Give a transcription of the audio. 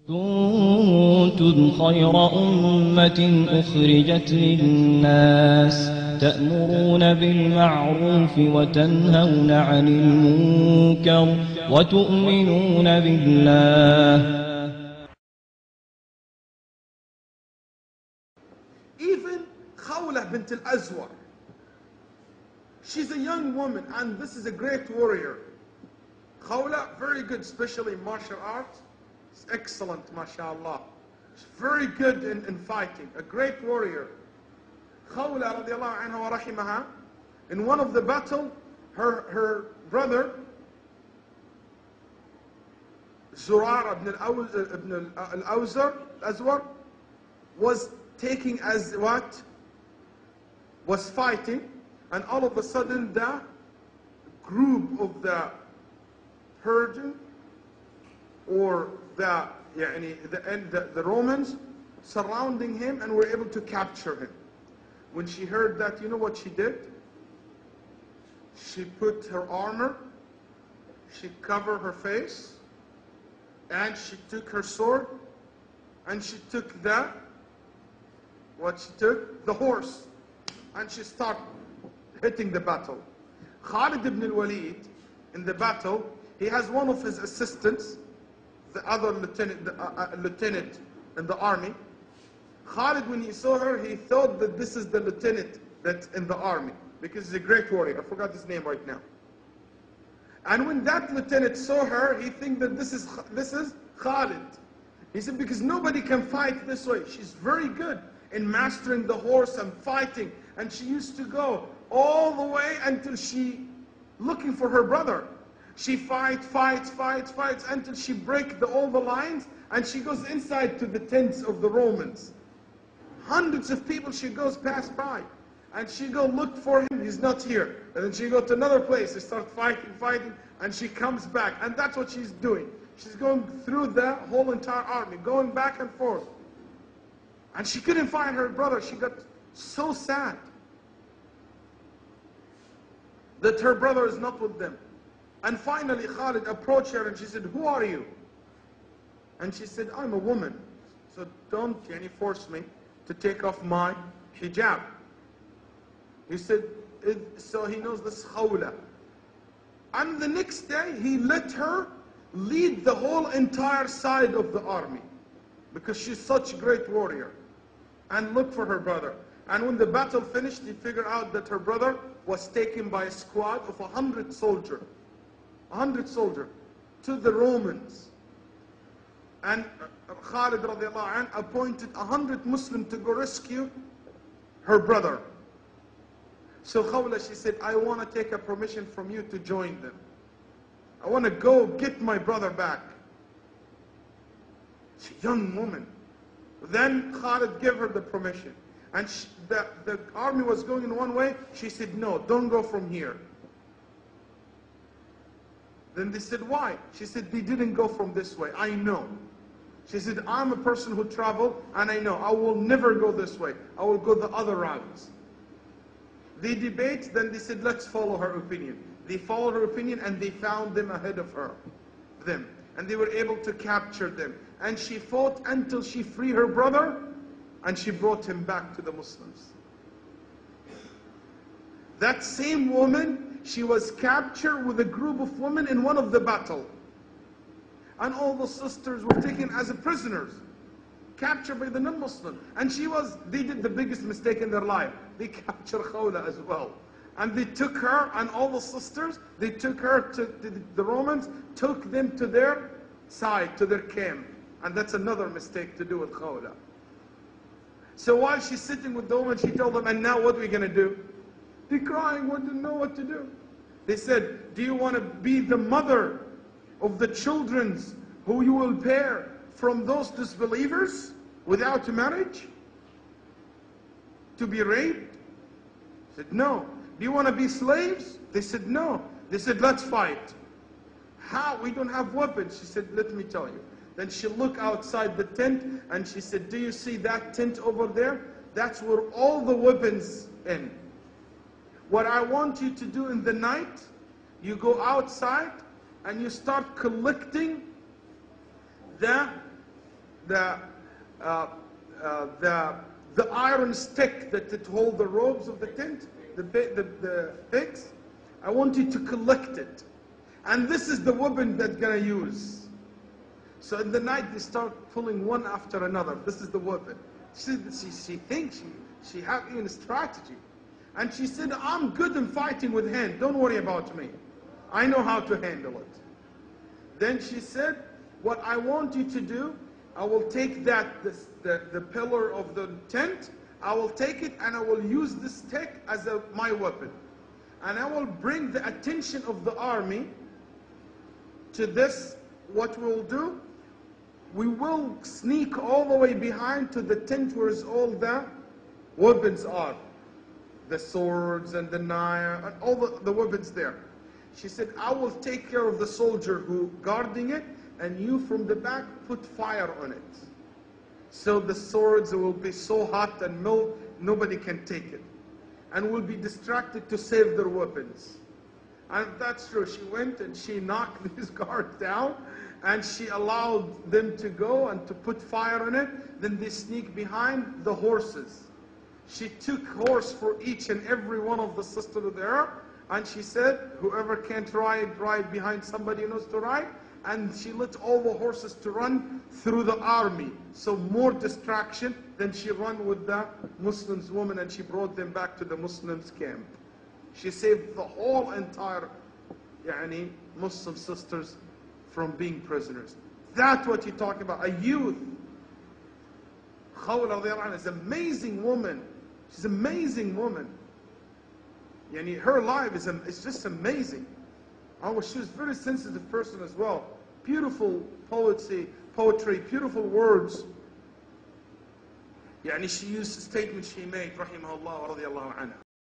كنتم خير أمة أخرجت للناس تأمرون بالمعروف وتنهون عن المنكر وتؤمنون بالله. Even Khawla Bint Al Azwa, she's a young woman and this is a great warrior. Khawla, very good, especially in martial arts. It's excellent, mashallah. She's very good in fighting, a great warrior. Khawla radiallahu anha wa rahimaha, in one of the battle, her brother, Zurar ibn al-Azwa, was taking as what? Was fighting, and all of a sudden the group of the Persian or the Romans surrounding him and were able to capture him. When she heard that, you know what she did? She put her armor, she covered her face, and she took her sword, and she took the horse, and she started hitting the battle. Khalid ibn al-Walid, in the battle, he has one of his assistants, the other lieutenant in the army. Khalid, when he saw her, he thought that this is the lieutenant that's in the army, because he's a great warrior. I forgot his name right now. And when that lieutenant saw her, he think that this is Khalid. He said, because nobody can fight this way. She's very good in mastering the horse and fighting. And she used to go all the way until she looking for her brother. She fights until she breaks all the lines, and she goes inside to the tents of the Romans. Hundreds of people she goes past by, and she go look for him, he's not here. And then she go to another place, they start fighting, and she comes back. And that's what she's doing. She's going through the whole entire army, going back and forth. And she couldn't find her brother. She got so sad that her brother is not with them. And finally Khalid approached her and she said, who are you? And she said, I'm a woman, so don't force me to take off my hijab. He said, so he knows this Khawla. And the next day he let her lead the whole entire side of the army, because she's such a great warrior, and look for her brother. And when the battle finished, he figured out that her brother was taken by a squad of 100 soldiers. 100 soldiers to the Romans. And Khalid radiallahu anh appointed 100 Muslims to go rescue her brother. So Khawla, she said, I want to take a permission from you to join them. I want to go get my brother back. She's a young woman. Then Khalid gave her the permission. And the army was going in one way. She said, no, don't go from here. Then they said, why? She said, they didn't go from this way. I know. She said, I'm a person who traveled, and I know. I will never go this way. I will go the other routes. They debate, then they said, let's follow her opinion. They followed her opinion, and they found them ahead of them. And they were able to capture them. And she fought until she freed her brother, and she brought him back to the Muslims. That same woman, she was captured with a group of women in one of the battle. And all the sisters were taken as prisoners, captured by the non-Muslim. And they did the biggest mistake in their life. They captured Khawla as well. And they took her, and all the sisters, they took her to the Romans, took them to their side, to their camp. And that's another mistake to do with Khawla. So while she's sitting with the woman, she told them, and now what are we going to do? They're crying, didn't know what to do. They said, do you want to be the mother of the children who you will bear from those disbelievers without marriage? To be raped? They said, no. Do you want to be slaves? They said, no. They said, let's fight. How? We don't have weapons. She said, let me tell you. Then she looked outside the tent and she said, do you see that tent over there? That's where all the weapons in. What I want you to do in the night, you go outside and you start collecting the the, uh, the iron stick that it hold the ropes of the tent, the pigs. I want you to collect it. And this is the weapon that gonna use. So in the night they start pulling one after another. This is the weapon. She thinks she have even a strategy. And she said, I'm good in fighting with hand. Don't worry about me. I know how to handle it. Then she said, what I want you to do, I will take the pillar of the tent, I will take it and I will use this stick as my weapon. And I will bring the attention of the army to this. What we'll do, we will sneak all the way behind to the tent where all the weapons are. The swords and the knife and all the weapons there. She said, I will take care of the soldier who guarding it, and you from the back put fire on it. So the swords will be so hot and nobody can take it. And will be distracted to save their weapons. And that's true. She went and she knocked these guards down and she allowed them to go and to put fire on it. Then they sneak behind the horses. She took horse for each and every one of the sisters there. And she said, whoever can't ride behind somebody who knows to ride. And she let all the horses to run through the army. So more distraction than she ran with the Muslims woman, and she brought them back to the Muslims camp. She saved the whole entire Muslim sisters from being prisoners. That's what you're talking about, a youth. Khawla is an amazing woman. She's an amazing woman. Her life is just amazing. She was a very sensitive person as well. Beautiful poetry, beautiful words. She used statements she made, rahimahullah wa radiyallahu anha.